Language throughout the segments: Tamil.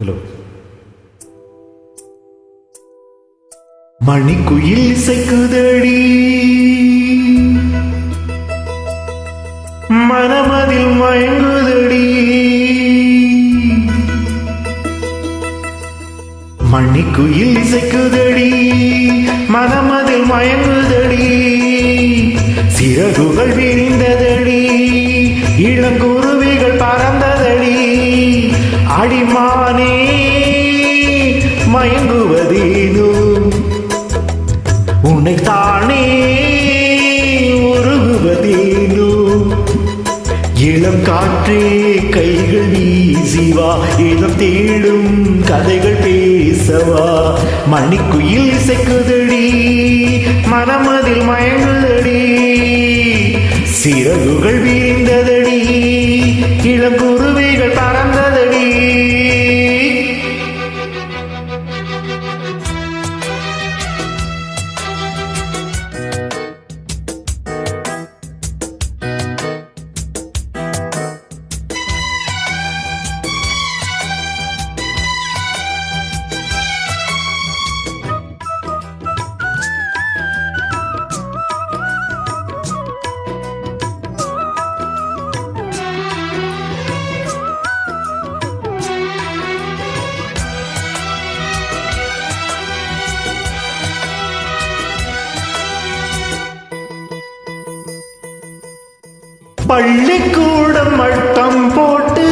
ஹலோ. மணிக்குயில் இசைக்குதடி, மனமதில் மயங்குதடி. மணிக்குயில் இசைக்குதடி, மனமதில் மயங்குதடி. சிறகுகள் விரிந்ததடி, இளங்குருவிகள் பறந்ததடி. அடிமானே மயங்குவதேனோ, உன்னைத்தானே உருகுவதேனோ. இளம் காற்றே கைகள் வீசிவா, இளம் தேடும் கதைகள் பேசவா. மணிக்குயில் இசைக்குதடி, மனமதில் மயங்குதடி. சிறகுகள் விரிந்ததடி, இளங்குருவிகள் பறந்ததடி. பள்ளிக்கூடம் மட்டம் போட்டு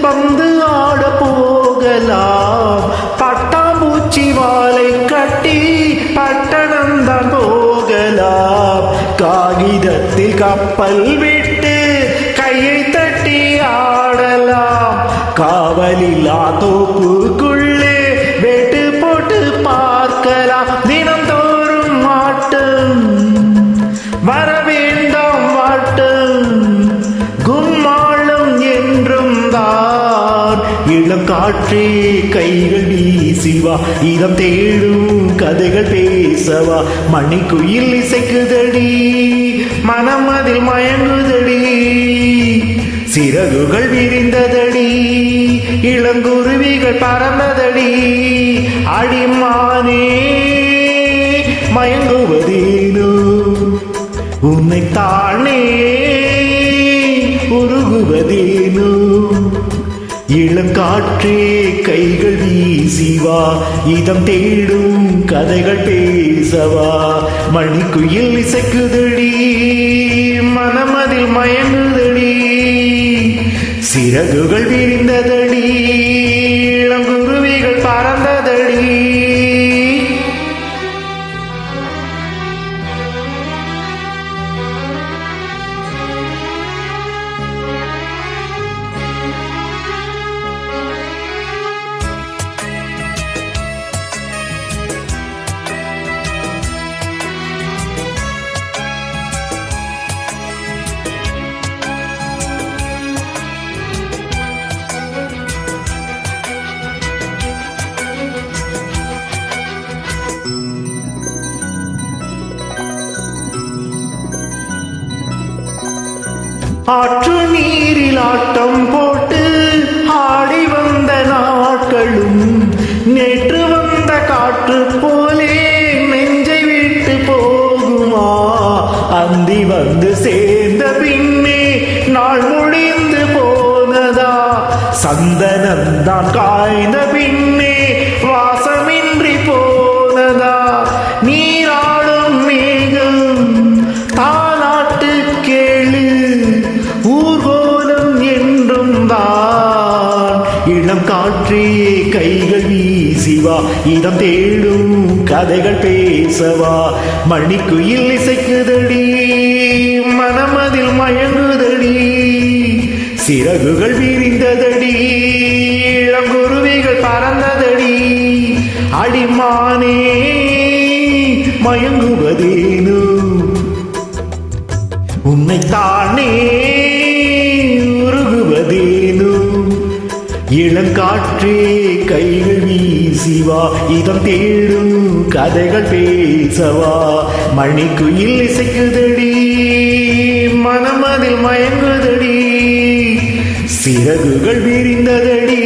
பந்து ஆட போகலாம். பட்டாம்பூச்சி வாலை கட்டி பட்டணம்தான் போகலாம். காகிதத்தில் கப்பல் விட்டு கையை தட்டி ஆடலாம். காவலில்லா தோப்புக்குள்ளே வேட்டு போட்டு பார்க்கலாம். தினந்தோறும் ஆட்டம் வர வேண்டாம், வாட்டம் கும்மாளம் என்றும் தான். இளம் காற்றே கைகள் வீசிவா, இதம் தேடும் கதைகள் பேசவா. மணிக்குயில் இசைக்குதடி, மனம் அதில் மயங்குதடி. சிறகுகள் விரிந்ததடி, இளங்குருவிகள் பறந்ததடி. அடிமானே மயங்குவதேனோ, உன்னைத்தானே உருகுவதேனோ. இளம் காற்றே கைகள் வீசிவா, இதம் தேடும் கதைகள் பேசவா. மணிக்குயில் இசைக்குதடி, மனமதில் மயங்குதடி. சிறகுகள் விரிந்ததடி, இளங்குருவிகள் பறந்ததடி. ஆற்று நீரில் ஆட்டம் போட்டு ஆடி வந்த நாட்களும், நேற்று வந்த காற்று போலே நெஞ்சை விட்டு போகுமா. அந்தி வந்து சேர்ந்த பின்னே நாள் முடிந்து போனதா. சந்தனம்தான் காய்ந்த பின்னே வாசமின்றி போனதா. நீராடும் மேகம் தாலாட்டு கேளு, ஊர்கோலம் என்றும் தான். இளம் காற்றே கைகள் வீசிவா, இதம் தேடும் கதைகள் பேசவா. மணிக்குயில் இசைக்குதடி, மனமதில் மயங்குதடி. சிறகுகள் விரிந்ததடி, இளங்குருவிகள் பறந்ததடி. அடிமானே மயங்குவதேனோ, உன்னைத்தானே உருகுவதேனோ. இளங்காற்றே கைகள் வீசிவா, இதம் தேடும் கதைகள் பேசவா. மணிக்குயில் இசைக்குதடி, மனமதில் மயங்குதடி. சிறகுகள் விரிந்ததடி.